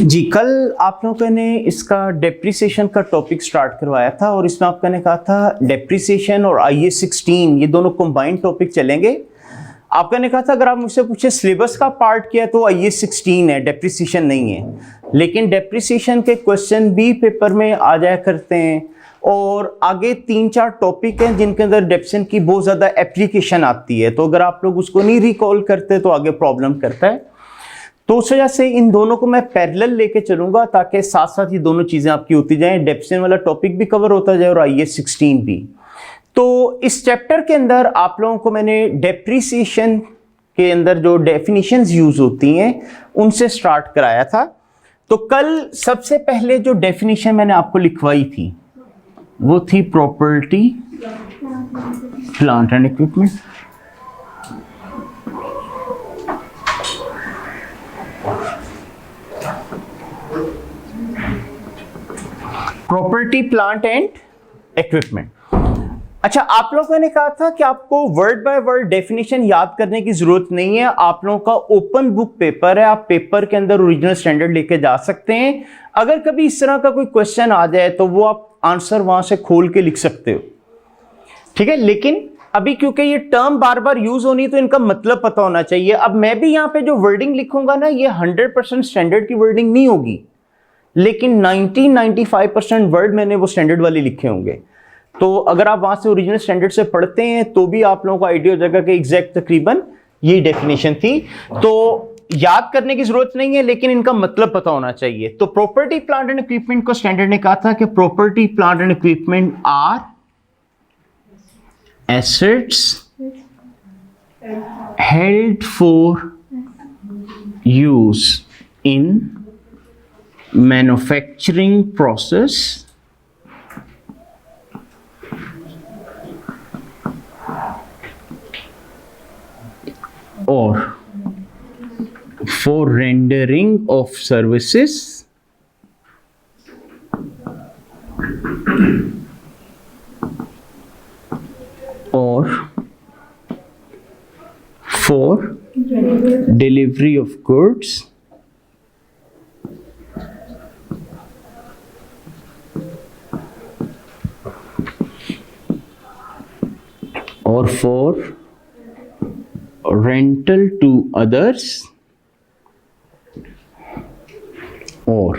जी, कल आप लोगों ने इसका डेप्रिसिएशन का टॉपिक स्टार्ट करवाया था और इसमें आपका ने कहा था डेप्रिसिएशन और IAS 16 ये दोनों कंबाइंड टॉपिक चलेंगे। आपका ने कहा था अगर आप मुझसे पूछे सिलेबस का पार्ट क्या है तो IAS 16 है, डेप्रिसिएशन नहीं है। लेकिन डेप्रिसिएशन के क्वेश्चन भी पेपर में आ जाया करते हैं और आगे 3-4 टॉपिक हैं जिनके अंदर डेप्रिसिएशन की बहुत ज़्यादा एप्लीकेशन आती है, तो अगर आप लोग उसको नहीं रिकॉल करते तो आगे प्रॉब्लम करता है। तो उस वजह से इन दोनों को मैं पैरेलल लेके चलूंगा ताकि साथ साथ ये दोनों चीज़ें आपकी होती जाएं, डेप्रिसिएशन वाला टॉपिक भी कवर होता जाए और IAS 16 भी। तो इस चैप्टर के अंदर आप लोगों को मैंने डेप्रिसिएशन के अंदर जो डेफिनेशंस यूज होती हैं उनसे स्टार्ट कराया था। तो कल सबसे पहले जो डेफिनेशन मैंने आपको लिखवाई थी वो थी property plant and equipment. Property plant and equipment. अच्छा, आप लोगों ने कहा था कि आपको वर्ड बाय वर्ड डेफिनेशन याद करने की जरूरत नहीं है, आप लोगों का ओपन बुक पेपर है, आप पेपर के अंदर ओरिजिनल स्टैंडर्ड लेके जा सकते हैं। अगर कभी इस तरह का कोई क्वेश्चन आ जाए तो वो आप आंसर वहां से खोल के लिख सकते हो, ठीक है। लेकिन अभी क्योंकि ये टर्म बार बार यूज होनी तो इनका मतलब पता होना चाहिए। अब मैं भी यहाँ पे जो वर्डिंग लिखूंगा ना ये 100% स्टैंडर्ड की वर्डिंग नहीं होगी, लेकिन 90-95% वर्ड मैंने वो स्टैंडर्ड वाले लिखे होंगे। तो अगर आप वहां से ओरिजिनल स्टैंडर्ड से पढ़ते हैं तो भी आप लोगों को आइडिया हो जाएगा कि एग्जैक्ट तकरीबन यही डेफिनेशन थी। तो याद करने की जरूरत नहीं है, लेकिन इनका मतलब पता होना चाहिए। तो प्रॉपर्टी प्लांट एंड इक्विपमेंट को स्टैंडर्ड ने कहा था कि property plant and equipment are assets held for use in manufacturing process or for rendering of services or for delivery of goods or for rental to others or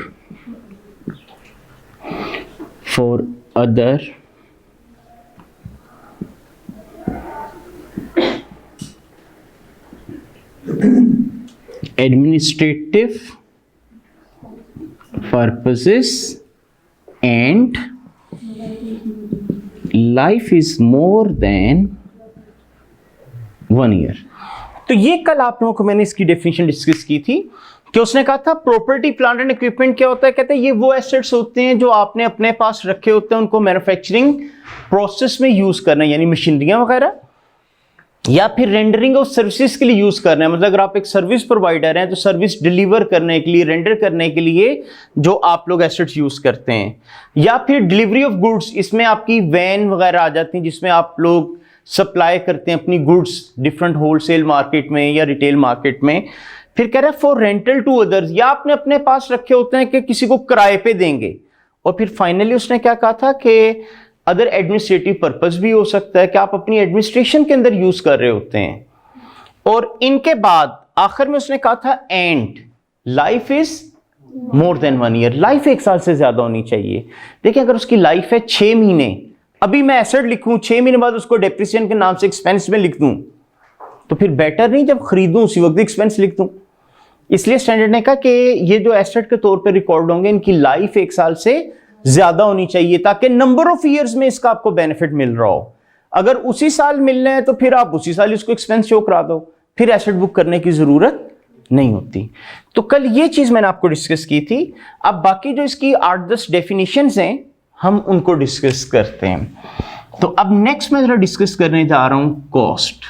for other administrative purposes and life is more than 1 year। तो ये कल आप लोगों को मैंने इसकी definition discuss की थी कि उसने कहा था प्रॉपर्टी प्लांट एंड इक्विपमेंट क्या होता है। कहते हैं ये वो एसेट्स होते हैं जो आपने अपने पास रखे होते हैं, उनको मैन्युफैक्चरिंग प्रोसेस में यूज करना है, यानी मशीनरियां वगैरह, या फिर रेंडरिंग ऑफ सर्विसेज के लिए यूज करना है। मतलब अगर आप एक सर्विस प्रोवाइडर हैं तो सर्विस डिलीवर करने के लिए, रेंडर करने के लिए जो आप लोग एसेट्स यूज करते हैं, या फिर डिलीवरी ऑफ गुड्स, इसमें आपकी वैन वगैरह आ जाती हैं जिसमें आप लोग सप्लाई करते हैं अपनी गुड्स डिफरेंट होलसेल मार्केट में या रिटेल मार्केट में। फिर कह रहा है फॉर रेंटल टू अदर्स, या आपने अपने पास रखे होते हैं कि किसी को किराए पे देंगे। और फिर फाइनली उसने क्या कहा था कि अदर एडमिनिस्ट्रेटिव पर्पस भी हो सकता है कि आप अपनी एडमिनिस्ट्रेशन के अंदर यूज कर रहे होते हैं। और इनके बाद आखिर में उसने कहा था and life is more than 1 year, life 1 साल से ज्यादा होनी चाहिए। देखिए अगर उसकी लाइफ है 6 महीने, अभी मैं एसेट लिखूं 6 महीने बाद उसको डेप्रिसिएशन के नाम से एक्सपेंस में लिख दूं तो फिर बेटर नहीं जब खरीदूं उसी वक्त एक्सपेंस लिख दूं। इसलिए स्टैंडर्ड ने कहा कि ये जो एसेट के तौर पे रिकॉर्ड होंगे इनकी लाइफ 1 साल से ज्यादा होनी चाहिए ताकि नंबर ऑफ ईयर्स में इसका आपको बेनिफिट मिल रहा हो। अगर उसी साल मिलना है तो फिर आप उसी साल इसको एक्सपेंस शो करा दो, फिर एसेट बुक करने की जरूरत नहीं होती। तो कल ये चीज मैंने आपको डिस्कस की थी। अब बाकी जो इसकी 8-10 डेफिनेशंस हैं हम उनको डिस्कस करते हैं। तो अब नेक्स्ट मैं जरा डिस्कस करने जा रहा हूं कॉस्ट।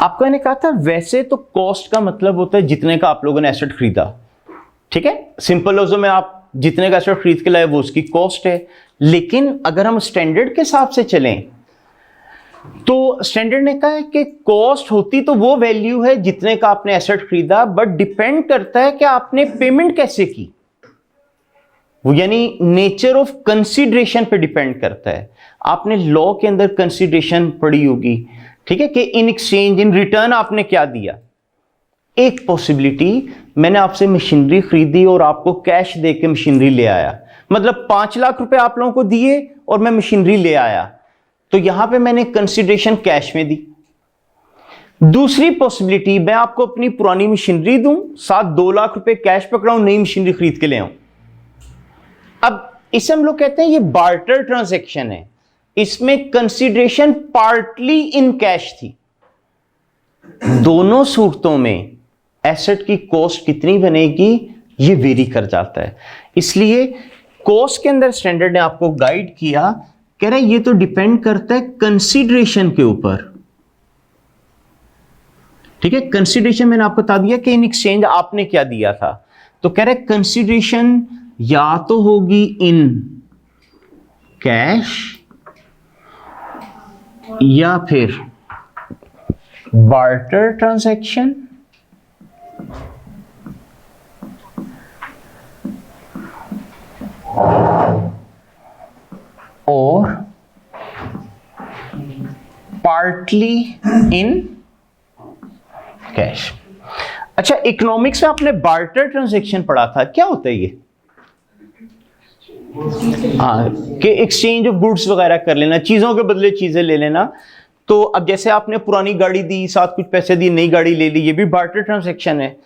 आपको मैंने कहा था वैसे तो कॉस्ट का मतलब होता है जितने का आप लोगों ने एसेट खरीदा, ठीक है। सिंपल लफ्जों में आप जितने का एसेट खरीद के लाए वो उसकी कॉस्ट है। लेकिन अगर हम स्टैंडर्ड के हिसाब से चलें तो स्टैंडर्ड ने कहा है कि कॉस्ट होती तो वो वैल्यू है जितने का आपने एसेट खरीदा, बट डिपेंड करता है कि आपने पेमेंट कैसे की, वो यानी नेचर ऑफ कंसीडरेशन पे डिपेंड करता है। आपने लॉ के अंदर कंसीडरेशन पढ़ी होगी, ठीक है, कि इन एक्सचेंज, इन रिटर्न आपने क्या दिया। एक पॉसिबिलिटी, मैंने आपसे मशीनरी खरीदी और आपको कैश दे के मशीनरी ले आया, मतलब 5 लाख रुपए आप लोगों को दिए और मैं मशीनरी ले आया, तो यहां पे मैंने कंसीडरेशन कैश में दी। दूसरी पॉसिबिलिटी, मैं आपको अपनी पुरानी मशीनरी दूं, साथ 2 लाख रुपए कैश पकड़ाऊं, नई मशीनरी खरीद के ले आऊं। अब इसे हम लोग कहते हैं ये बार्टर ट्रांजैक्शन है, इसमें कंसीडरेशन पार्टली इन कैश थी। दोनों सूरतों में एसेट की कॉस्ट कितनी बनेगी ये वेरी कर जाता है, इसलिए कॉस्ट के अंदर स्टैंडर्ड ने आपको गाइड किया, कह रहे ये तो डिपेंड करता है कंसीडरेशन के ऊपर, ठीक है। कंसीडरेशन मैंने आपको बता दिया कि इन एक्सचेंज आपने क्या दिया था, तो कह रहे कंसीडरेशन या तो होगी इन कैश या फिर बार्टर ट्रांजैक्शन और पार्टली इन कैश। अच्छा, इकोनॉमिक्स में आपने बार्टर ट्रांजैक्शन पढ़ा था, क्या होता है ये? हाँ, कि एक्सचेंज ऑफ गुड्स वगैरह कर लेना, चीजों के बदले चीजें ले लेना। तो अब जैसे आपने पुरानी गाड़ी दी, साथ कुछ पैसे दिए, नई गाड़ी ले ली, ये भी बार्टर ट्रांजैक्शन है,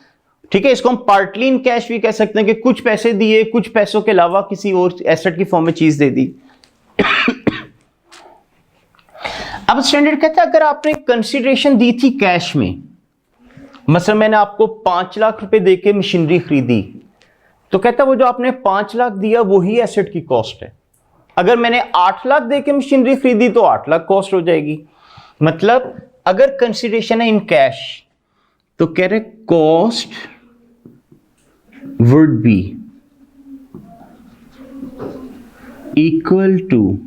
ठीक है। इसको हम पार्टली इन कैश भी कह सकते हैं कि कुछ पैसे दिए, कुछ पैसों के अलावा किसी और एसेट की फॉर्म में चीज दे दी। अब स्टैंडर्ड कहता है अगर आपने कंसीडरेशन दी थी कैश में, मतलब मैंने आपको 5 लाख रुपए देके मशीनरी खरीदी, तो कहता है वो जो आपने 5 लाख दिया वही एसेट की कॉस्ट है। अगर मैंने 8 लाख देके मशीनरी खरीदी तो 8 लाख कॉस्ट हो जाएगी। मतलब अगर कंसीडरेशन है इन कैश तो कह रहे cost would be equal to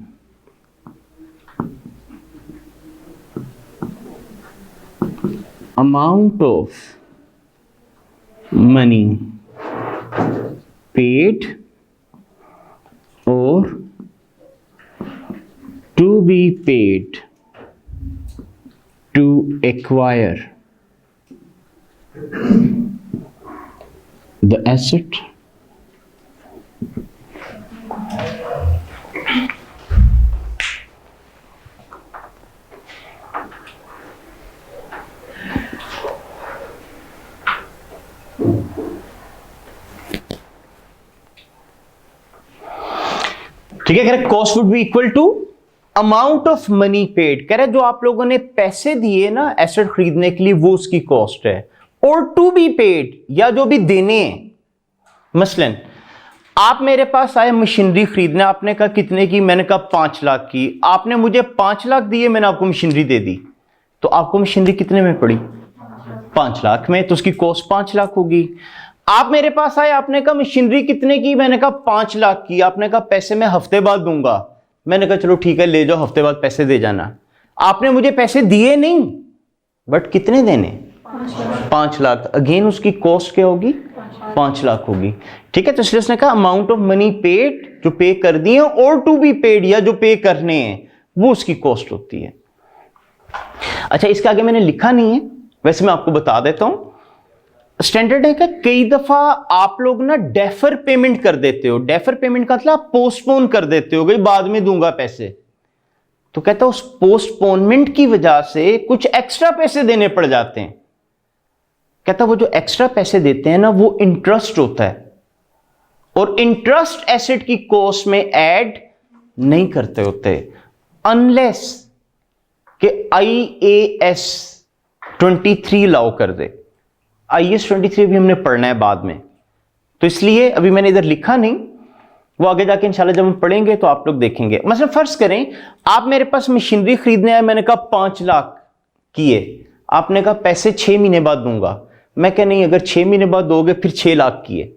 amount of money paid or to be paid to acquire the asset ठीक है। कह रहे cost would be equal to amount of money paid, कह रहे जो आप लोगों ने पैसे दिए ना एसेट खरीदने के लिए वो उसकी कॉस्ट है, और टू बी पेड या जो भी देने हैं। मसलन आप मेरे पास आए मशीनरी खरीदने, आपने कहा कितने की, मैंने कहा 5 लाख की, आपने मुझे 5 लाख दिए, मैंने आपको मशीनरी दे दी, तो आपको मशीनरी कितने में पड़ी? 5 लाख में, तो उसकी कॉस्ट 5 लाख होगी। आप मेरे पास आए, आपने कहा मशीनरी कितने की, मैंने कहा 5 लाख की, आपने कहा पैसे मैं हफ्ते बाद दूंगा, मैंने कहा चलो ठीक है ले जाओ, हफ्ते बाद पैसे दे जाना। आपने मुझे पैसे दिए नहीं, बट कितने देने? 5 लाख। अगेन उसकी कॉस्ट क्या होगी? 5 लाख होगी, ठीक है। तो इसलिए उसने कहा अमाउंट ऑफ मनी पेड, जो पे कर दिए, और टू बी पेड या जो पे करने हैं वो उसकी कॉस्ट होती है। अच्छा, इसके आगे मैंने लिखा नहीं है, वैसे मैं आपको बता देता हूं। स्टैंडर्ड है कि कई दफा आप लोग ना डेफर पेमेंट कर देते हो। डेफर पेमेंट का मतलब आप पोस्टपोन कर देते हो, भाई बाद में दूंगा पैसे। तो कहता है उस पोस्टपोनमेंट की वजह से कुछ एक्स्ट्रा पैसे देने पड़ जाते हैं। कहता वो जो एक्स्ट्रा पैसे देते हैं ना वो इंटरेस्ट होता है, और इंटरेस्ट एसेट की कॉस्ट में ऐड नहीं करते होते अनलेस कि IAS 23 अलाउ कर दे। IAS 23 भी हमने पढ़ना है बाद में, तो इसलिए अभी मैंने इधर लिखा नहीं, वो आगे जाके इंशाल्लाह जब हम पढ़ेंगे तो आप लोग देखेंगे। मतलब फर्ज करें आप मेरे पास मशीनरी खरीदने आए, मैंने कहा 5 लाख की है, आपने कहा पैसे 6 महीने बाद दूंगा, मैं कह नहीं, अगर 6 महीने बाद दोगे फिर 6 लाख की है।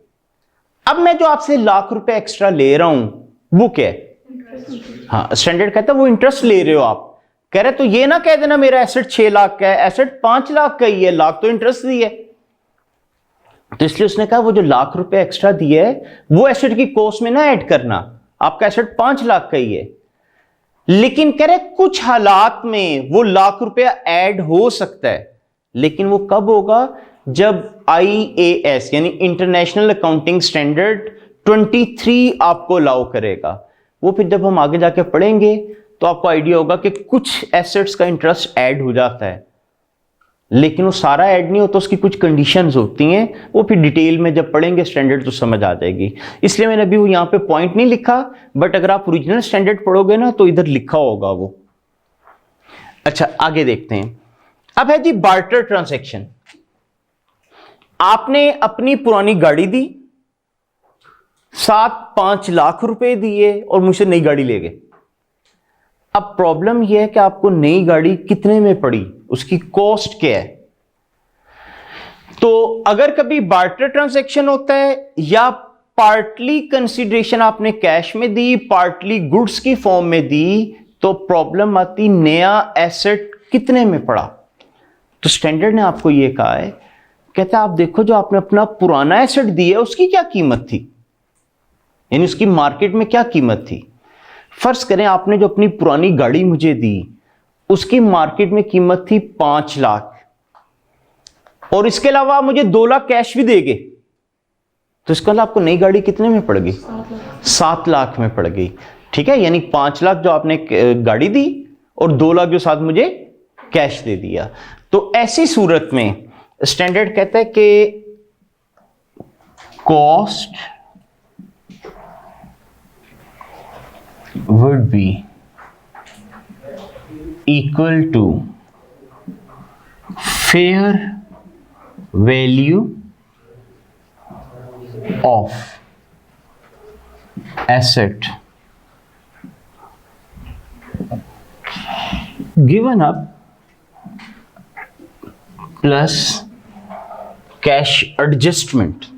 अब मैं जो आपसे लाख रुपए एक्स्ट्रा ले रहा हूं वो क्या है? हाँ, स्टैंडर्ड कहता है वो इंटरेस्ट ले रहे हो आप, कह रहे तो ये ना कह देना मेरा एसेट 6 लाख का है, एसेट 5 लाख का ही है, लाख तो इंटरेस्ट दी है। तो इसलिए उसने कहा वो जो लाख रुपए एक्स्ट्रा दिए है वो एसेट की कॉस्ट में ना ऐड करना, आपका एसेट 5 लाख का ही है। लेकिन कह रहे कुछ हालात में वो लाख रुपया ऐड हो सकता है, लेकिन वो कब होगा, जब IAS यानी इंटरनेशनल अकाउंटिंग स्टैंडर्ड 23 आपको अलाउ करेगा। वो फिर जब हम आगे जाके पढ़ेंगे तो आपको आइडिया होगा कि कुछ एसेट्स का इंटरेस्ट ऐड हो जाता है, लेकिन वो सारा ऐड नहीं होता, उसकी कुछ कंडीशंस होती हैं, वो फिर डिटेल में जब पढ़ेंगे स्टैंडर्ड तो समझ आ जाएगी। इसलिए मैंने अभी वो यहाँ पे पॉइंट नहीं लिखा, बट अगर आप ओरिजिनल स्टैंडर्ड पढ़ोगे ना तो इधर लिखा होगा वो। अच्छा आगे देखते हैं। अब है जी बार्टर ट्रांजैक्शन। आपने अपनी पुरानी गाड़ी दी, साथ 5 लाख रुपए दिए और मुझसे नई गाड़ी ले गए। अब प्रॉब्लम यह है कि आपको नई गाड़ी कितने में पड़ी, उसकी कॉस्ट क्या है। तो अगर कभी बार्टर ट्रांजैक्शन होता है या पार्टली कंसीडरेशन आपने कैश में दी, पार्टली गुड्स की फॉर्म में दी, तो प्रॉब्लम आती नया एसेट कितने में पड़ा। तो स्टैंडर्ड ने आपको यह कहा है, कहता है आप देखो जो आपने अपना पुराना एसेट दिया उसकी क्या कीमत थी, यानी उसकी मार्केट में क्या कीमत थी। फर्ज करें आपने जो अपनी पुरानी गाड़ी मुझे दी उसकी मार्केट में कीमत थी 5 लाख, और इसके अलावा मुझे 2 लाख कैश भी देगे, तो इसका मतलब आपको नई गाड़ी कितने में पड़ गई, 7 लाख में पड़ गई। ठीक है, यानी 5 लाख जो आपने गाड़ी दी और 2 लाख जो साथ मुझे कैश दे दिया। तो ऐसी सूरत में स्टैंडर्ड कहता है कि cost would be equal to fair value of asset given up plus cash adjustment।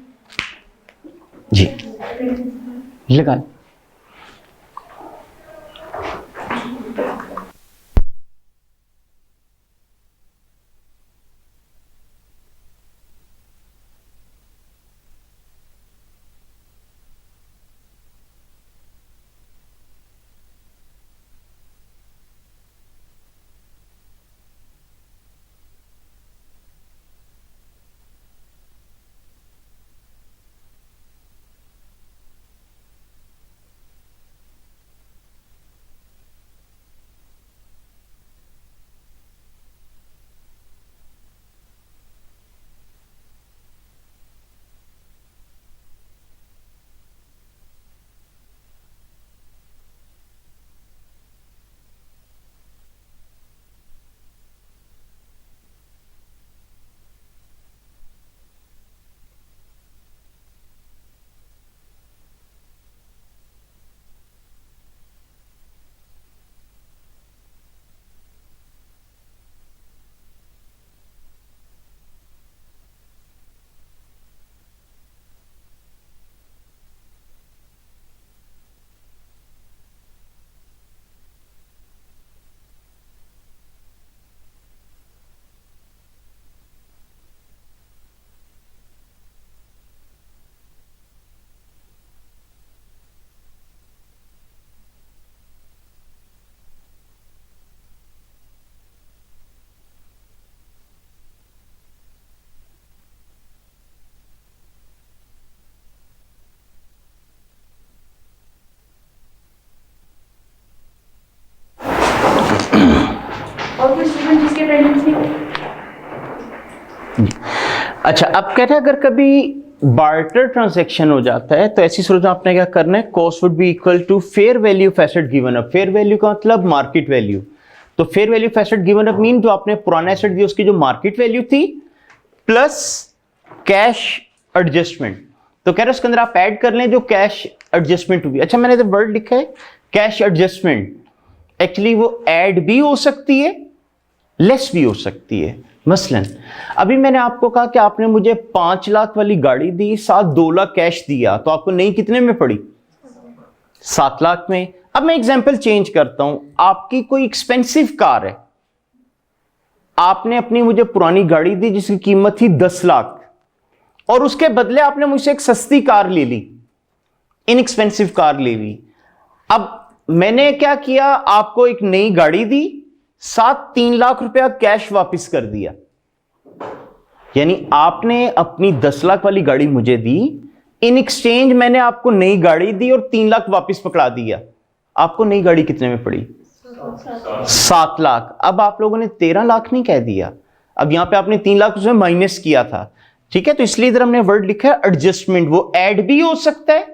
जी लगा। अच्छा अब कहते हैं अगर कभी बार्टर ट्रांजैक्शन हो जाता है तो ऐसी सूरत में आपने क्या करना है, cost would be equal to fair value of asset given up. Fair value का मतलब मार्केट वैल्यू। तो fair value of asset given up mean जो आपने पुराना एसेट दिया उसकी जो मार्केट वैल्यू थी प्लस कैश एडजस्टमेंट। तो कह रहे उसके अंदर आप ऐड कर लें जो कैश एडजस्टमेंट हुई। अच्छा मैंने इधर वर्ड लिखा है कैश एडजस्टमेंट, एक्चुअली वो ऐड भी हो सकती है लेस भी हो सकती है। मसलन अभी मैंने आपको कहा कि आपने मुझे 5 लाख वाली गाड़ी दी, साथ 2 लाख कैश दिया, तो आपको नई कितने में पड़ी, 7 लाख में। अब मैं एग्जांपल चेंज करता हूं, आपकी कोई एक्सपेंसिव कार है, आपने अपनी मुझे पुरानी गाड़ी दी जिसकी कीमत थी 10 लाख, और उसके बदले आपने मुझसे एक सस्ती कार ले ली, इनएक्सपेंसिव कार ले ली। अब मैंने क्या किया, आपको एक नई गाड़ी दी, साथ 3 लाख रुपया कैश वापस कर दिया। यानी आपने अपनी 10 लाख वाली गाड़ी मुझे दी, इन एक्सचेंज मैंने आपको नई गाड़ी दी और 3 लाख वापस पकड़ा दिया। आपको नई गाड़ी कितने में पड़ी? 7 लाख। अब आप लोगों ने 13 लाख नहीं कह दिया, अब यहां पे आपने 3 लाख उसमें माइनस किया था, ठीक है। तो इसलिए इधर हमने वर्ड लिखा है एडजस्टमेंट। वो ऐड भी हो सकता है,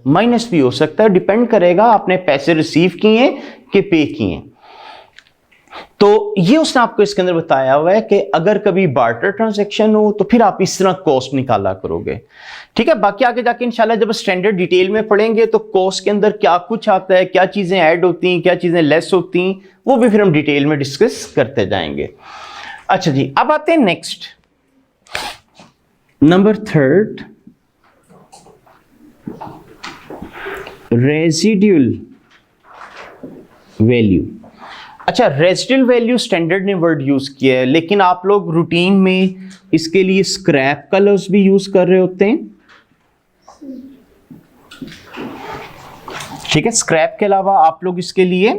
माइनस भी हो सकता है, डिपेंड करेगा आपने पैसे रिसीव किए कि पे किए। तो ये उसने आपको इसके अंदर बताया हुआ है कि अगर कभी बार्टर ट्रांजैक्शन हो तो फिर आप इस तरह कॉस्ट निकाला करोगे, ठीक है। बाकी आगे जाके इंशाल्लाह जब स्टैंडर्ड डिटेल में पढ़ेंगे तो कॉस्ट के अंदर क्या कुछ आता है, क्या चीजें ऐड होती हैं, क्या चीजें लेस होती हैं, वो भी फिर हम डिटेल में डिस्कस करते जाएंगे। अच्छा जी, अब आते हैं नेक्स्ट, नंबर 3, रेजिडुअल वैल्यू। अच्छा, रेजिडुअल वैल्यू स्टैंडर्ड ने वर्ड यूज किया है, लेकिन आप लोग रूटीन में इसके लिए स्क्रैप का लफ्ज भी यूज कर रहे होते हैं, ठीक है। स्क्रैप के अलावा आप लोग इसके लिए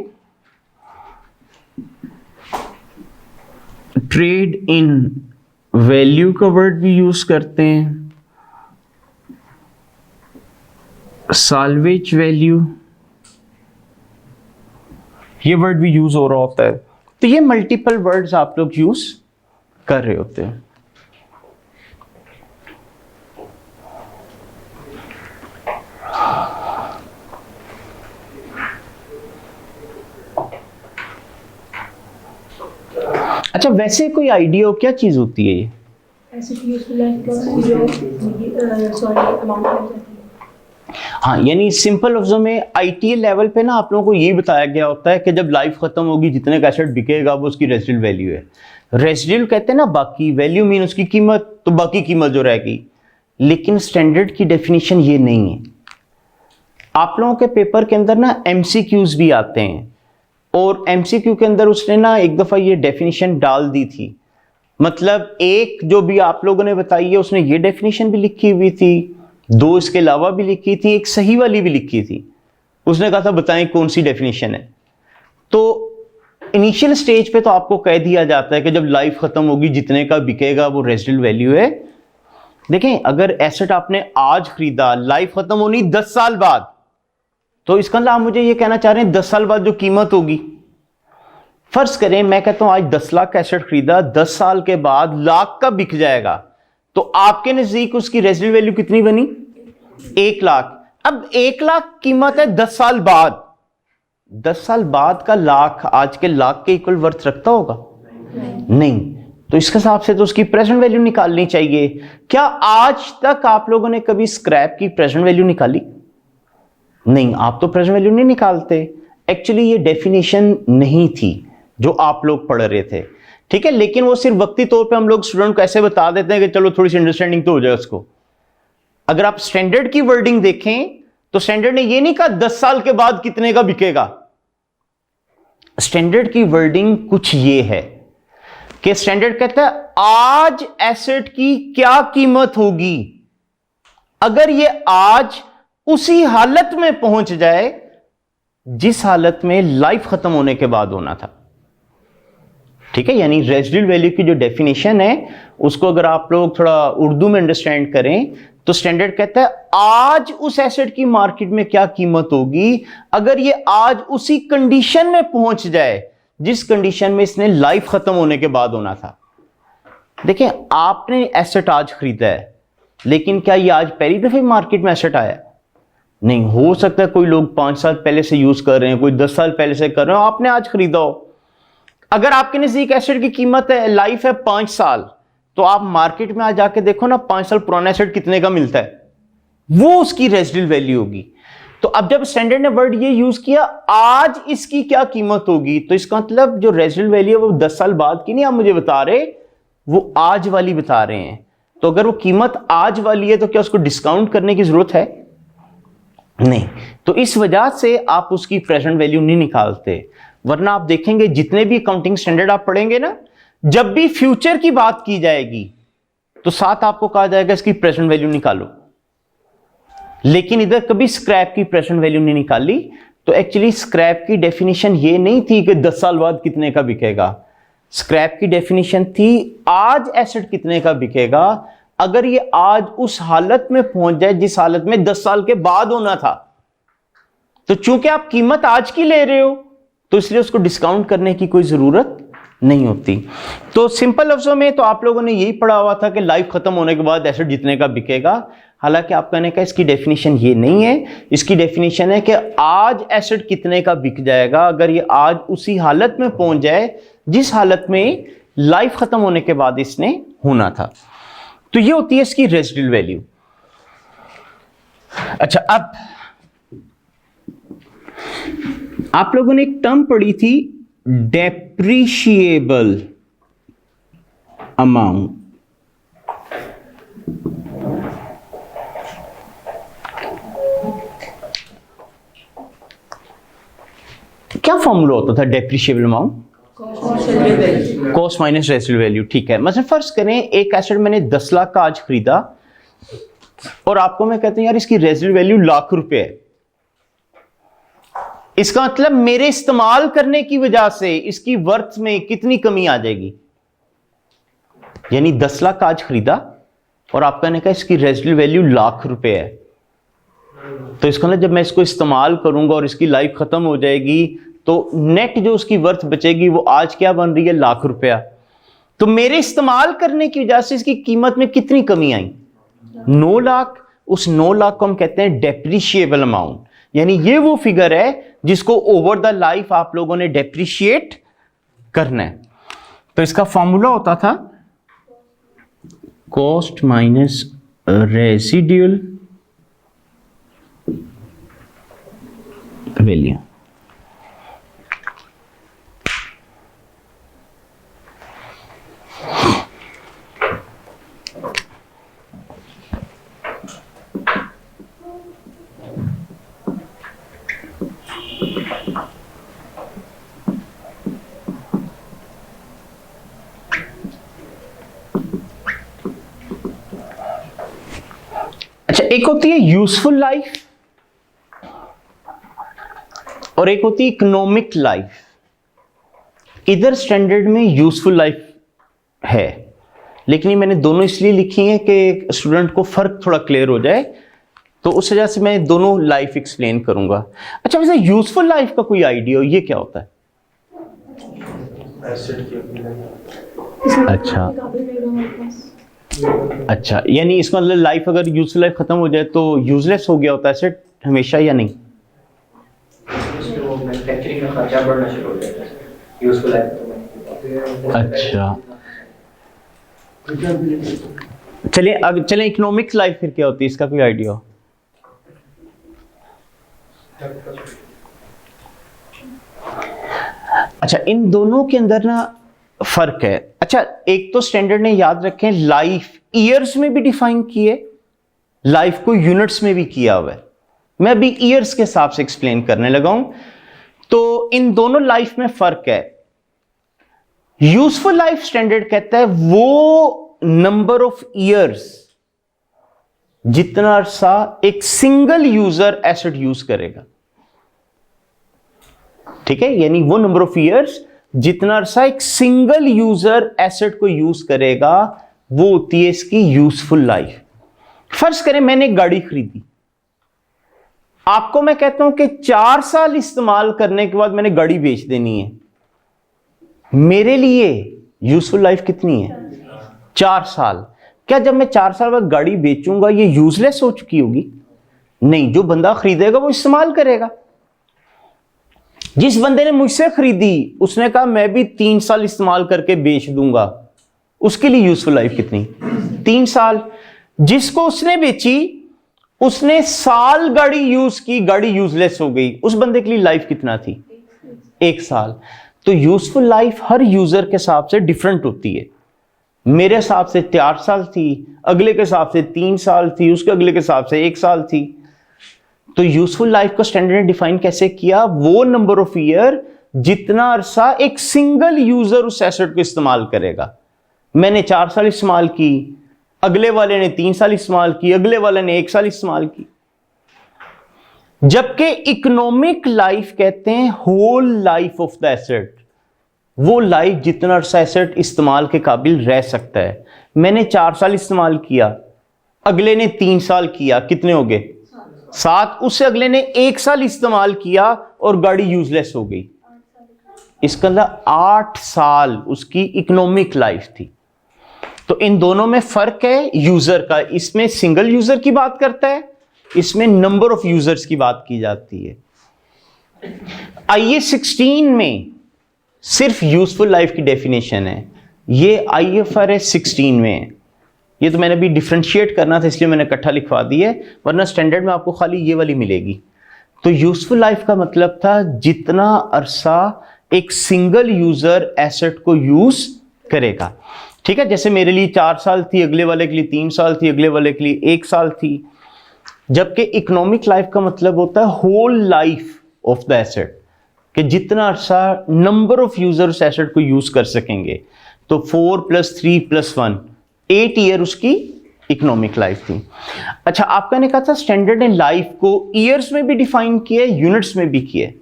ट्रेड इन वैल्यू का वर्ड भी यूज करते हैं, साल्वेज वैल्यू, ये वर्ड भी यूज हो रहा होता है। तो ये मल्टीपल वर्ड्स आप लोग यूज कर रहे होते हैं। अच्छा, वैसे कोई आइडिया हो क्या चीज होती है ये? हाँ, यानी सिंपल लफ्जों में आईटीएल लेवल पे ना आप लोगों को ये बताया गया होता है कि जब लाइफ खत्म होगी जितने का एसेट बिकेगा वो उसकी रेजिडुअल वैल्यू है। रेजिडुअल कहते हैं ना बाकी, वैल्यू मीन उसकी कीमत, तो बाकी कीमत जो रहेगी। लेकिन स्टैंडर्ड की डेफिनेशन ये नहीं है। आप लोगों के पेपर के अंदर ना एमसीक्यूज भी आते हैं, और एमसीक्यू के अंदर उसने ना एक दफा ये डेफिनेशन डाल दी थी। मतलब एक जो भी आप लोगों ने बताई है उसने ये डेफिनेशन भी लिखी हुई थी, 2 इसके अलावा भी लिखी थी, एक सही वाली भी लिखी थी। उसने कहा था बताएं कौन सी डेफिनेशन है। तो इनिशियल स्टेज पे तो आपको कह दिया जाता है कि जब लाइफ खत्म होगी जितने का बिकेगा वो रेजिडुअल वैल्यू है। देखें, अगर एसेट आपने आज खरीदा, लाइफ खत्म होनी 10 साल बाद, तो इसका मतलब आप मुझे ये कहना चाह रहे हैं 10 साल बाद जो कीमत होगी, फर्ज करें मैं कहता हूं आज 10 लाख का एसेट खरीदा, 10 साल के बाद लाख का बिक जाएगा, तो आपके नजदीक उसकी रेजिडुअल वैल्यू कितनी बनी? 1 लाख। अब 1 लाख कीमत है 10 साल बाद, 10 साल बाद का लाख आज के लाख के इक्वल वर्थ रखता होगा? नहीं। तो इस हिसाब से तो उसकी प्रेजेंट वैल्यू निकालनी चाहिए। क्या आज तक आप लोगों ने कभी स्क्रैप की प्रेजेंट वैल्यू निकाली? नहीं, आप तो प्रेजेंट वैल्यू नहीं निकालते। एक्चुअली ये डेफिनेशन नहीं थी जो आप लोग पढ़ रहे थे, ठीक है। लेकिन वो सिर्फ वक्ती तौर पे हम लोग स्टूडेंट को ऐसे बता देते हैं कि चलो थोड़ी सी अंडरस्टैंडिंग तो हो जाए उसको। अगर आप स्टैंडर्ड की वर्डिंग देखें तो स्टैंडर्ड ने ये नहीं कहा 10 साल के बाद कितने का बिकेगा। स्टैंडर्ड की वर्डिंग कुछ ये है कि स्टैंडर्ड कहता है आज एसेट की क्या कीमत होगी, अगर ये आज उसी हालत में पहुंच जाए जिस हालत में लाइफ खत्म होने के बाद होना था, ठीक है। यानी रेजिडुअल वैल्यू की जो डेफिनेशन है उसको अगर आप लोग थोड़ा उर्दू में अंडरस्टैंड करें तो स्टैंडर्ड कहता है आज उस एसेट की मार्केट में क्या कीमत होगी अगर ये आज उसी कंडीशन में पहुंच जाए जिस कंडीशन में इसने लाइफ खत्म होने के बाद होना था। देखिए, आपने एसेट आज खरीदा है, लेकिन क्या ये आज पहली दफे मार्केट में एसेट आया? नहीं। हो सकता है कोई लोग 5 साल पहले से यूज कर रहे हैं, कोई 10 साल पहले से कर रहे हो, आपने आज खरीदा हो। अगर आपके नजदीक एसेट की कीमत है, लाइफ है 5 साल, तो आप मार्केट में आ जाके देखो ना 5 साल पुराना एसेट कितने का मिलता है, वो उसकी रेजिडुअल वैल्यू होगी। तो अब जब स्टैंडर्ड ने वर्ड ये यूज किया आज इसकी क्या कीमत होगी, तो इसका मतलब जो रेजिडुअल वैल्यू है वो 10 साल बाद की नहीं आप मुझे बता रहे, वो आज वाली बता रहे हैं। तो अगर वो कीमत आज वाली है तो क्या उसको डिस्काउंट करने की जरूरत है? नहीं, तो इस वजह से आप उसकी प्रेजेंट वैल्यू नहीं निकालते। वरना आप देखेंगे जितने भी अकाउंटिंग स्टैंडर्ड आप पढ़ेंगे ना, जब भी फ्यूचर की बात की जाएगी तो साथ आपको कहा जाएगा इसकी प्रेजेंट वैल्यू निकालो, लेकिन इधर कभी स्क्रैप की प्रेजेंट वैल्यू नहीं निकाली। तो एक्चुअली स्क्रैप की डेफिनेशन ये नहीं थी कि 10 साल बाद कितने का बिकेगा। स्क्रैप की डेफिनेशन थी आज एसेट कितने का बिकेगा, अगर ये आज उस हालत में पहुंच जाए जिस हालत में 10 साल के बाद होना था। तो चूंकि आप कीमत आज की ले रहे हो तो इसलिए उसको डिस्काउंट करने की कोई जरूरत नहीं होती। तो सिंपल लफ्जों में तो आप लोगों ने यही पढ़ा हुआ था कि लाइफ खत्म होने के बाद एसेट जितने का बिकेगा। हालांकि आप कहने का इसकी डेफिनेशन ये नहीं है, इसकी डेफिनेशन है कि आज एसेट कितने का बिक जाएगा अगर ये आज उसी हालत में पहुंच जाए जिस हालत में लाइफ खत्म होने के बाद इसने होना था। तो ये होती है इसकी रेजिडुअल वैल्यू। अच्छा, अब आप लोगों ने एक टर्म पढ़ी थी डेप्रिशिएबल अमाउंट। क्या फॉर्मूला होता था depreciable amount? Cost minus residual value. ठीक है, मतलब फर्ज करें एक एसेट मैंने 10 लाख का आज खरीदा और आपको मैं कहता हूं यार इसकी रेजिडुअल वैल्यू लाख रुपए है। इसका मतलब मेरे इस्तेमाल करने की वजह से इसकी वर्थ में कितनी कमी आ जाएगी। यानी 10 लाख आज खरीदा और आप कहने का इसकी रेजिडुअल वैल्यू लाख रुपए है, तो इसका मतलब जब मैं इसको इस्तेमाल करूंगा और इसकी लाइफ खत्म हो जाएगी तो नेट जो उसकी वर्थ बचेगी वो आज क्या बन रही है, लाख रुपया। तो मेरे इस्तेमाल करने की वजह से इसकी कीमत में कितनी कमी आई, 9 लाख। उस 9 लाख को हम कहते हैं डेप्रिशिएबल अमाउंट। यानी ये वो फिगर है जिसको ओवर द लाइफ आप लोगों ने डेप्रिशिएट करना है। तो इसका फॉर्मूला होता था कॉस्ट माइनस रेसिडुअल वैल्यू। अच्छा, एक होती है यूजफुल लाइफ और एक होती है इकोनॉमिक लाइफ। इधर स्टैंडर्ड में यूजफुल लाइफ है, लेकिन ये मैंने दोनों इसलिए लिखी है कि स्टूडेंट को फर्क थोड़ा क्लियर हो जाए, तो उस वजह से मैं दोनों लाइफ एक्सप्लेन करूंगा। अच्छा, वैसे यूजफुल लाइफ का कोई आइडिया हो, ये क्या होता है? अच्छा, यानी इसका मतलब लाइफ अगर यूजफुल लाइफ खत्म हो जाए तो यूजलेस हो गया होता है एसेट हमेशा, या नहीं? मैन्युफैक्चरिंग का खर्चा बढ़ना शुरू हो जाता है यूजफुल लाइफ। अच्छा, चलिए इकोनॉमिक लाइफ फिर क्या होती है, इसका कोई आइडिया हो? अच्छा, इन दोनों के अंदर ना फर्क है। अच्छा, एक तो स्टैंडर्ड ने याद रखें लाइफ ईयर्स में भी डिफाइन की है, लाइफ को यूनिट्स में भी किया हुआ है। मैं अभी ईयर्स के हिसाब से एक्सप्लेन करने लगा हूं। तो इन दोनों लाइफ में फर्क है। यूजफुल लाइफ स्टैंडर्ड कहता है वो नंबर ऑफ ईयर्स जितना अरसा एक सिंगल यूजर एसेट यूज करेगा। ठीक है, यानी वो नंबर ऑफ ईयर्स जितना अरसा एक सिंगल यूजर एसेट को यूज करेगा वो होती है इसकी यूजफुल लाइफ। फर्ज करें मैंने एक गाड़ी खरीदी, आपको मैं कहता हूं कि 4 साल इस्तेमाल करने के बाद मैंने गाड़ी बेच देनी है। मेरे लिए यूजफुल लाइफ कितनी है? 4 साल। क्या जब मैं 4 साल बाद गाड़ी बेचूंगा ये यूजलेस हो चुकी होगी? नहीं, जो बंदा खरीदेगा वो इस्तेमाल करेगा। जिस बंदे ने मुझसे खरीदी उसने कहा मैं भी 3 साल इस्तेमाल करके बेच दूंगा, उसके लिए यूजफुल लाइफ कितनी? 3 साल। जिसको उसने बेची उसने साल गाड़ी यूज की, गाड़ी यूजलेस हो गई, उस बंदे के लिए लाइफ कितना थी? 1 साल। तो यूजफुल लाइफ हर यूजर के हिसाब से डिफरेंट होती है। मेरे हिसाब से 4 साल थी, अगले के हिसाब से 3 साल थी, उसके अगले के हिसाब से 1 साल थी। तो यूजफुल लाइफ को स्टैंडर्ड ने डिफाइन कैसे किया, वो नंबर ऑफ ईयर जितना अरसा एक सिंगल यूजर उस एसेट को इस्तेमाल करेगा। मैंने 4 साल इस्तेमाल की, अगले वाले ने 3 साल इस्तेमाल की, अगले वाले ने 1 साल इस्तेमाल की। जबकि इकोनॉमिक लाइफ कहते हैं whole life of the asset, वो लाइफ जितना अरसा एसेट इस्तेमाल के काबिल रह सकता है। मैंने 4 साल इस्तेमाल किया, अगले ने 3 साल किया, कितने हो गए 7, उससे अगले ने 1 साल इस्तेमाल किया और गाड़ी यूजलेस हो गई। इसका मतलब 8 साल उसकी इकोनॉमिक लाइफ थी। तो इन दोनों में फर्क है यूजर का, इसमें सिंगल यूजर की बात करता है, इसमें नंबर ऑफ यूजर्स की बात की जाती है। IAS 16 में सिर्फ यूजफुल लाइफ की डेफिनेशन है, ये IFRS 16 में है। ये तो मैंने भी डिफरेंशिएट करना था इसलिए मैंने इकट्ठा लिखवा दी है, वरना स्टैंडर्ड में आपको खाली ये वाली मिलेगी। तो यूजफुल लाइफ का मतलब था जितना अरसा एक सिंगल यूजर एसेट को यूज करेगा। ठीक है, जैसे मेरे लिए 4 साल थी, अगले वाले के लिए 3 साल थी, अगले वाले के लिए 1 साल थी। जबकि इकोनॉमिक लाइफ का मतलब होता है whole life of the asset, कि जितना अरसा नंबर ऑफ यूजर उस एसेट को यूज कर सकेंगे। तो 4 + 3 + 1 8 ईयर उसकी इकोनॉमिक लाइफ थी। अच्छा, आपका ने कहा था स्टैंडर्ड ने लाइफ को ईयर्स में भी डिफाइन किया है, यूनिट्स में भी किया है।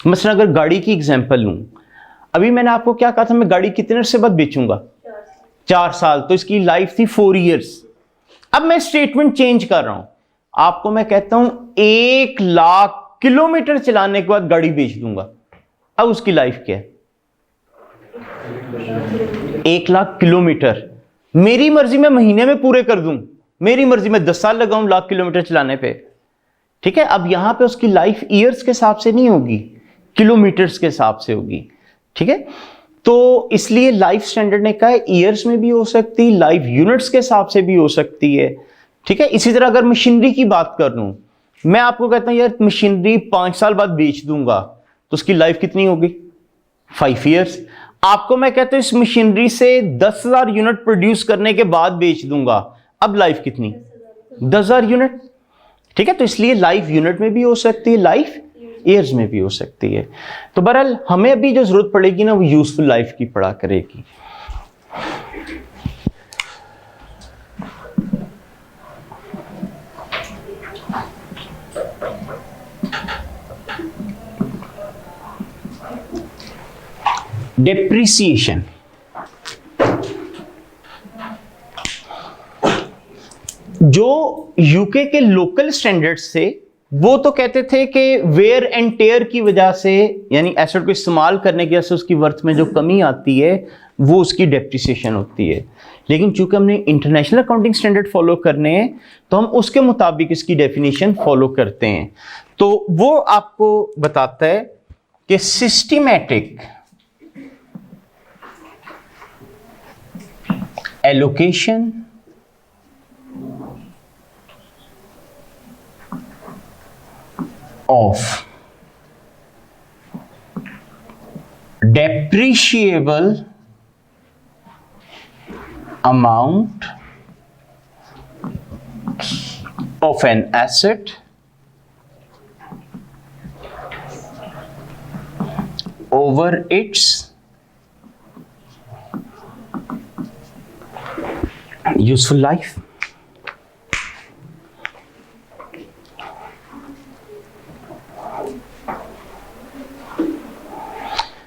मसलन अगर गाड़ी की एग्जांपल लूं, अभी मैंने आपको क्या कहा था, मैं गाड़ी कितने अरसे बाद बेचूंगा, 4 साल, तो इसकी लाइफ थी 4 ईयर्स। अब मैं स्टेटमेंट चेंज कर रहा हूं, आपको मैं कहता हूं 1 लाख किलोमीटर चलाने के बाद गाड़ी बेच दूंगा। अब उसकी लाइफ क्या है, 1 लाख किलोमीटर। मेरी मर्जी में महीने में पूरे कर दूं, मेरी मर्जी में 10 साल लगाऊं लाख किलोमीटर चलाने पे। ठीक है, अब यहां पे उसकी लाइफ ईयर्स के हिसाब से नहीं होगी, किलोमीटर्स के हिसाब से होगी। ठीक है, तो इसलिए लाइफ स्टैंडर्ड ने कहा है ईयर्स में भी हो सकती, लाइफ यूनिट्स के हिसाब से भी हो सकती है। ठीक है, इसी तरह अगर मशीनरी की बात कर लूं, मैं आपको कहता हूं यार मशीनरी 5 साल बाद बेच दूंगा, तो उसकी लाइफ कितनी होगी, 5 ईयर्स। आपको मैं कहता हूं इस मशीनरी से 10,000 यूनिट प्रोड्यूस करने के बाद बेच दूंगा, अब लाइफ कितनी, 10,000 यूनिट। ठीक है, तो इसलिए लाइफ यूनिट में भी हो सकती है, लाइफ ईयर्स में भी हो सकती है। तो बहरहाल हमें अभी जो जरूरत पड़ेगी ना, वो यूजफुल लाइफ की पड़ा करेगी। डेप्रिसिएशन, जो यूके के लोकल स्टैंडर्ड्स थे वो तो कहते थे कि वेयर एंड टेयर की वजह से, यानी एसेट को इस्तेमाल करने की वजह से उसकी वर्थ में जो कमी आती है वो उसकी डेप्रिसिएशन होती है। लेकिन चूंकि हमने इंटरनेशनल अकाउंटिंग स्टैंडर्ड फॉलो करने हैं तो हम उसके मुताबिक इसकी डेफिनेशन फॉलो करते हैं। तो वो आपको बताता है कि systematic allocation of depreciable amount of an asset over its useful life.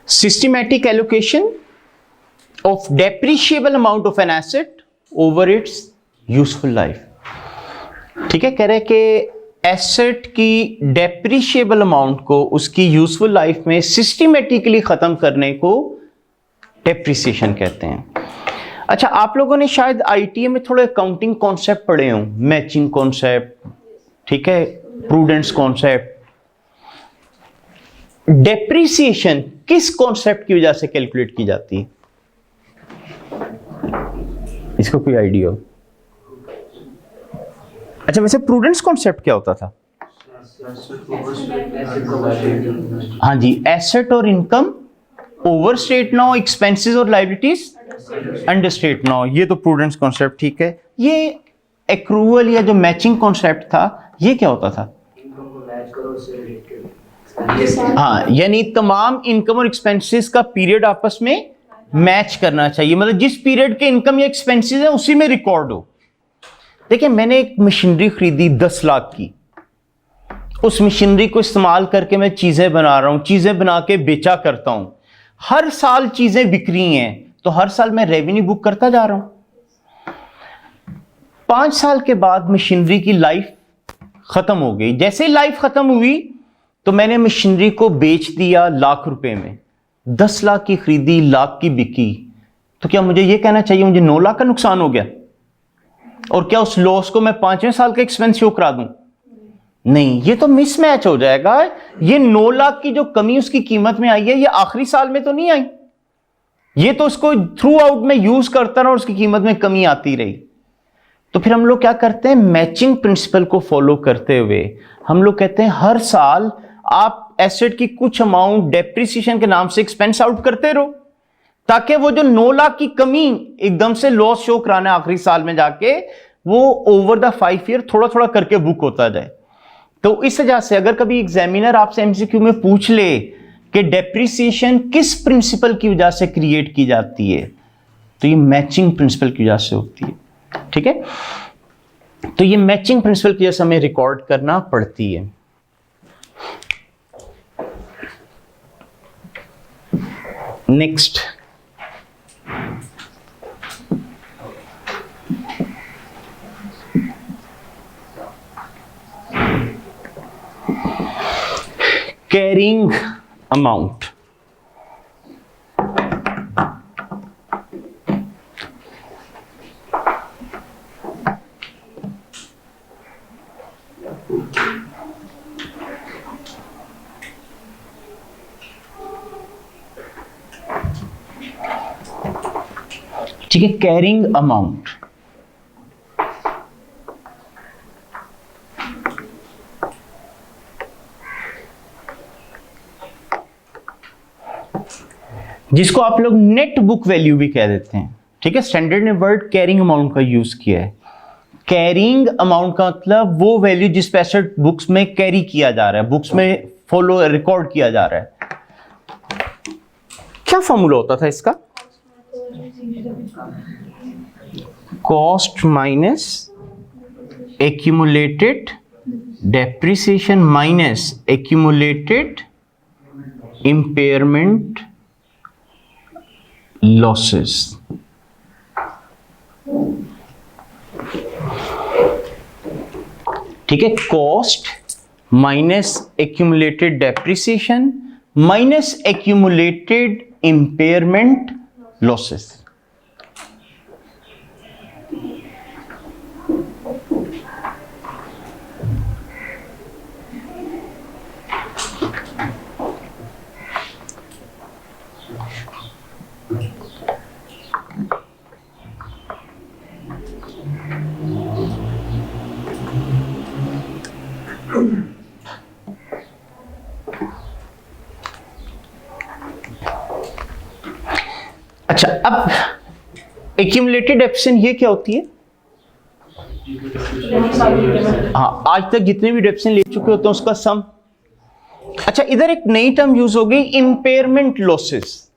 Systematic allocation of depreciable amount of an asset over its useful life. ठीक है, कह रहे कि एसेट की डेप्रिशिएबल अमाउंट को उसकी यूजफुल लाइफ में सिस्टमेटिकली खत्म करने को डेप्रिसिएशन कहते हैं। अच्छा, आप लोगों ने शायद आईटीए में थोड़े अकाउंटिंग कॉन्सेप्ट पढ़े हों, मैचिंग कॉन्सेप्ट, ठीक है, प्रूडेंस कॉन्सेप्ट। डेप्रिसिएशन किस कॉन्सेप्ट की वजह से कैलकुलेट की जाती है, इसको कोई आइडिया हो? अच्छा, वैसे प्रूडेंस कॉन्सेप्ट क्या होता था? हाँ जी, एसेट और इनकम ओवरस्टेट ना हो, एक्सपेंसेस और लायबिलिटीज अंडरस्टेट ना हो, ये तो प्रूडेंस कॉन्सेप्ट। ठीक है, ये एक्रूवल या जो मैचिंग कॉन्सेप्ट था ये क्या होता था? मैच करो उससे रिलेटेड। हाँ, यानी तमाम इनकम और एक्सपेंसेस का पीरियड आपस में मैच करना चाहिए, मतलब जिस पीरियड के इनकम या एक्सपेंसेस है उसी में रिकॉर्ड हो। देखिए, मैंने एक मशीनरी खरीदी 10 लाख की, उस मशीनरी को इस्तेमाल करके मैं चीजें बना रहा हूं, चीजें बना के बेचा करता हूं, हर साल चीजें बिक रही हैं, तो हर साल मैं रेवेन्यू बुक करता जा रहा हूं। 5 साल के बाद मशीनरी की लाइफ खत्म हो गई। जैसे ही लाइफ खत्म हुई तो मैंने मशीनरी को बेच दिया लाख रुपए में। 10 लाख की खरीदी, लाख की बिकी, तो क्या मुझे यह कहना चाहिए मुझे 9 लाख का नुकसान हो गया? और क्या उस लॉस को मैं 5वें साल का एक्सपेंस शो करा दूं? नहीं, ये तो मिसमैच हो जाएगा। ये 9 लाख की जो कमी उसकी कीमत में आई है, ये आखिरी साल में तो नहीं आई, ये तो उसको थ्रू आउट में यूज करता रहा और उसकी कीमत में कमी आती रही। तो फिर हम लोग क्या करते हैं, मैचिंग प्रिंसिपल को फॉलो करते हुए हम लोग कहते हैं हर साल आप एसेट की कुछ अमाउंट डेप्रिसिएशन के नाम से एक्सपेंस आउट करते रहो, ताकि वो जो 9 लाख की कमी एकदम से लॉस शो कराना है आखिरी साल में जाके, वो ओवर द 5 ईयर थोड़ा थोड़ा करके बुक होता जाए। तो इस वजह से अगर कभी एग्जामिनर आपसे एमसीक्यू में पूछ ले कि डेप्रिसिएशन किस प्रिंसिपल की वजह से क्रिएट की जाती है, तो ये मैचिंग प्रिंसिपल की वजह से होती है। ठीक है, तो ये मैचिंग प्रिंसिपल की वजह से हमें रिकॉर्ड करना पड़ती है। Next, carrying amount. ठीक है, कैरिंग अमाउंट जिसको आप लोग नेट बुक वैल्यू भी कह देते हैं। ठीक है, स्टैंडर्ड ने वर्ड कैरिंग अमाउंट का यूज किया है। कैरिंग अमाउंट का मतलब वो वैल्यू जिस पे एसेट बुक्स में कैरी किया जा रहा है, बुक्स में फॉलो रिकॉर्ड किया जा रहा है। क्या फॉर्मूला होता था इसका? Cost minus accumulated depreciation minus accumulated impairment losses. ठीक है, cost minus accumulated depreciation minus accumulated impairment losses. अच्छा, अब एक्यूमुलेटेड डेप्रिसिएशन ये क्या होती है? हाँ, आज तक जितने भी डेप्रिसिएशन ले चुके होते हैं उसका सम। अच्छा, इधर एक नई टर्म यूज हो गई, इम्पेयरमेंट लॉसेस।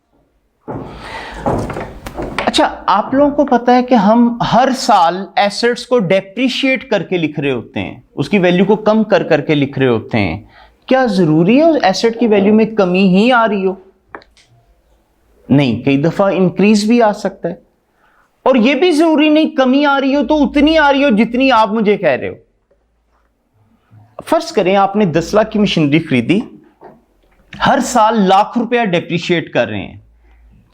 अच्छा, आप लोगों को पता है कि हम हर साल एसेट्स को डेप्रिशिएट करके लिख रहे होते हैं, उसकी वैल्यू को कम कर करके लिख रहे होते हैं। क्या जरूरी है उस एसेट की वैल्यू में कमी ही आ रही हो? नहीं, कई दफा इंक्रीज भी आ सकता है, और यह भी जरूरी नहीं कमी आ रही हो तो उतनी आ रही हो जितनी आप मुझे कह रहे हो। फर्ज करें आपने 10 लाख की मशीनरी खरीदी, हर साल लाख रुपया डेप्रिशिएट कर रहे हैं,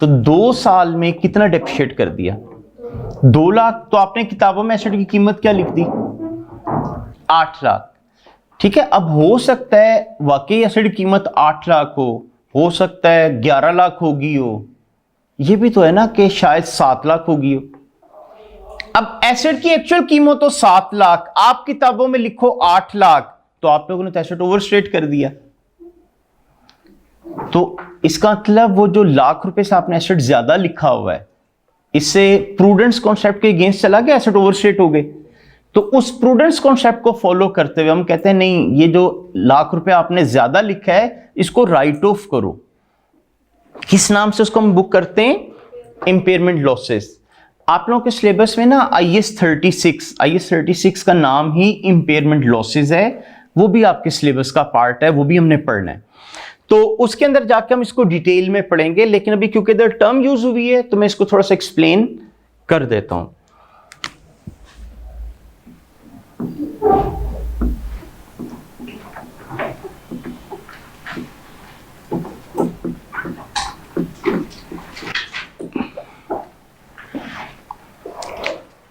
तो 2 साल में कितना डेप्रिशिएट कर दिया? 2 लाख। तो आपने किताबों में एसेट की कीमत क्या लिख दी? 8 लाख। ठीक है, अब हो सकता है वाकई एसेट की कीमत 8 लाख हो सकता है 11 लाख होगी हो, ये भी तो है ना कि शायद 7 लाख होगी हो। अब एसेट की एक्चुअल कीमत तो 7 लाख, आप किताबों में लिखो 8 लाख, तो आप लोगों ने तो एसेट ओवरस्टेट कर दिया। तो इसका मतलब वो जो लाख रुपए से आपने एसेट ज्यादा लिखा हुआ है, इससे प्रूडेंस कॉन्सेप्ट के अगेंस्ट चला गया, एसेट ओवरस्टेट हो गए। तो उस प्रूडेंस कॉन्सेप्ट को फॉलो करते हुए हम कहते हैं नहीं, ये जो ₹1,00,000 आपने ज्यादा लिखा है इसको राइट ऑफ करो। किस नाम से उसको हम बुक करते हैं? Impairment losses. आप लोगों के सिलेबस में ना IS 36 का नाम ही इंपेयरमेंट लॉसेस है, वो भी आपके सिलेबस का पार्ट है, वो भी हमने पढ़ना है। तो उसके अंदर जाके हम इसको डिटेल में पढ़ेंगे, लेकिन अभी क्योंकि इधर टर्म यूज हुई है तो मैं इसको थोड़ा सा एक्सप्लेन कर देता हूं।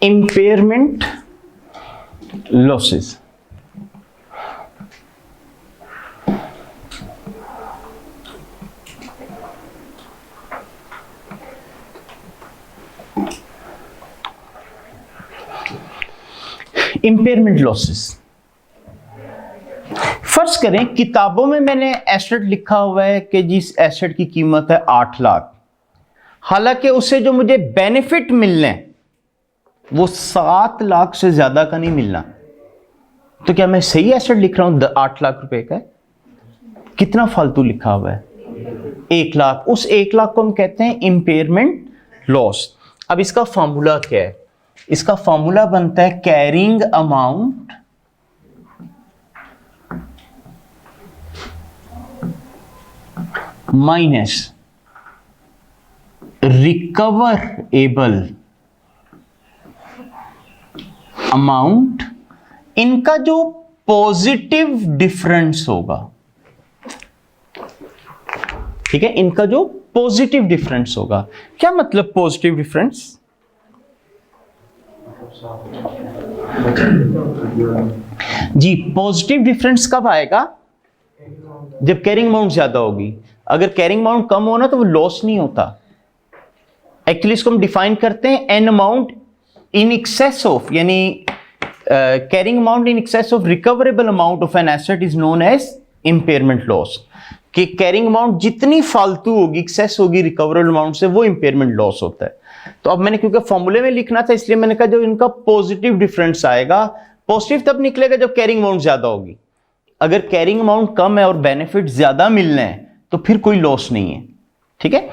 Impairment losses, impairment losses. फर्ज करें किताबों में मैंने एसेट लिखा हुआ है कि जिस एसेट की कीमत है 8 लाख, हालांकि उससे जो मुझे बेनिफिट मिलना है वो 7 लाख से ज्यादा का नहीं मिलना। तो क्या मैं सही एसेट लिख रहा हूं 8 लाख रुपए का? कितना फालतू लिखा हुआ है? 1 लाख। उस 1 लाख को हम कहते हैं इंपेयरमेंट लॉस। अब इसका फॉर्मूला क्या है? इसका फॉर्मूला बनता है carrying amount minus recoverable amount, इनका जो पॉजिटिव डिफरेंस होगा, ठीक है, इनका जो पॉजिटिव डिफरेंस होगा। क्या मतलब पॉजिटिव डिफरेंस? जी, पॉजिटिव डिफरेंस कब आएगा? जब कैरिंग अमाउंट ज्यादा होगी। अगर कैरिंग अमाउंट कम हो ना तो वो लॉस नहीं होता। एक्चुअली इसको हम डिफाइन करते हैं an amount in excess of, यानी carrying amount in excess of recoverable amount of an asset is known as impairment loss. कि कैरिंग अमाउंट जितनी फालतू होगी, एक्सेस होगी रिकवरेबल अमाउंट से, वो इंपेयरमेंट लॉस होता है। तो अब मैंने क्योंकि फॉर्मूले में लिखना था इसलिए मैंने कहा जो इनका पॉजिटिव डिफरेंस आएगा, पॉजिटिव तब निकलेगा जब कैरिंग अमाउंट ज्यादा होगी। अगर कैरिंग अमाउंट कम है और बेनिफिट ज्यादा मिलना है तो फिर कोई लॉस नहीं है, ठीक है।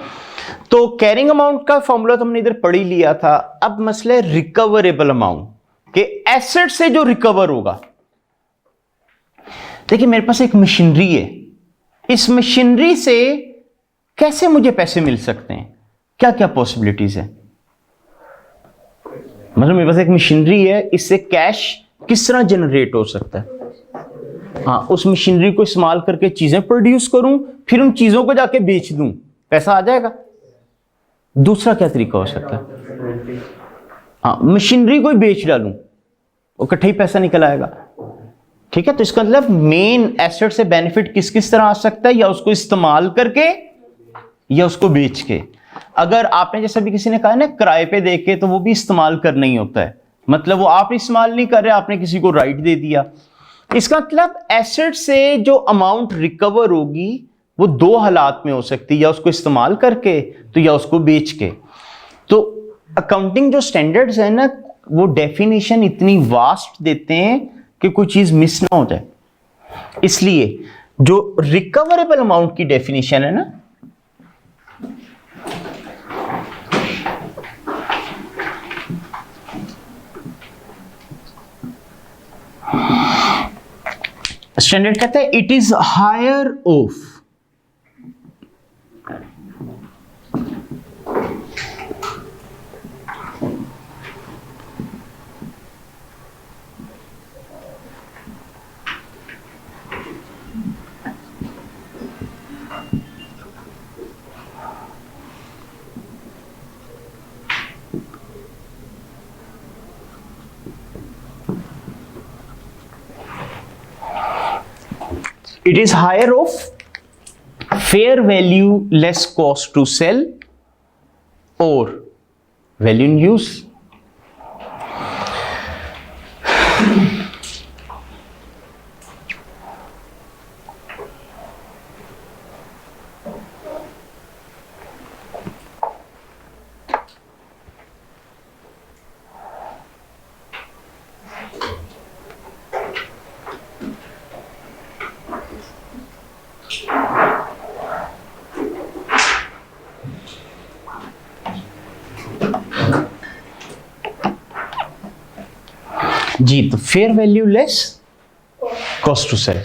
तो कैरिंग अमाउंट का फॉर्मूला तो हमने इधर पढ़ ही लिया था। अब मसला है रिकवरेबल अमाउंट के एसेट से जो रिकवर होगा। देखिए मेरे पास एक मशीनरी है, इस मशीनरी से कैसे मुझे पैसे मिल सकते हैं? क्या क्या पॉसिबिलिटीज है? मतलब मेरे पास एक मशीनरी है, इससे कैश किस तरह जनरेट हो सकता है? हाँ, उस मशीनरी को इस्तेमाल करके चीजें प्रोड्यूस करूं, फिर उन चीजों को जाके बेच दूं, पैसा आ जाएगा। दूसरा क्या तरीका हो सकता है? हाँ, मशीनरी को ही बेच डालूं, वो इकट्ठा ही पैसा निकल आएगा, ठीक है। तो इसका मतलब मेन एसेट से बेनिफिट किस किस तरह आ सकता है? या उसको इस्तेमाल करके या उसको बेच के। अगर आपने जैसा भी किसी ने कहा ना किराए पे दे के, तो वो भी इस्तेमाल करना ही होता है। मतलब वो आप इस्तेमाल नहीं कर रहे, आपने किसी को राइट दे दिया। इसका मतलब एसेट से जो अमाउंट रिकवर होगी वो दो हालात में हो सकती है, या उसको इस्तेमाल करके तो या उसको बेच के। तो अकाउंटिंग जो स्टैंडर्ड्स है ना, वो डेफिनेशन इतनी वास्ट देते हैं कि कोई चीज मिस ना हो जाए। इसलिए जो रिकवरेबल अमाउंट की डेफिनेशन है ना, स्टैंडर्ड कहता है it is higher of it is higher of fair value less cost to sell or value in use. जी, तो fair value less cost to sell.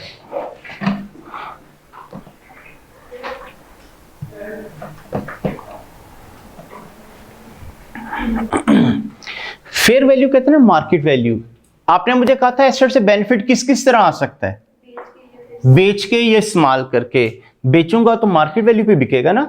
Fair value कहते हैं ना मार्केट वैल्यू। आपने मुझे कहा था एसेट से बेनिफिट किस किस तरह आ सकता है, बेच के या इस्तेमाल करके। बेचूंगा तो मार्केट वैल्यू पे बिकेगा ना,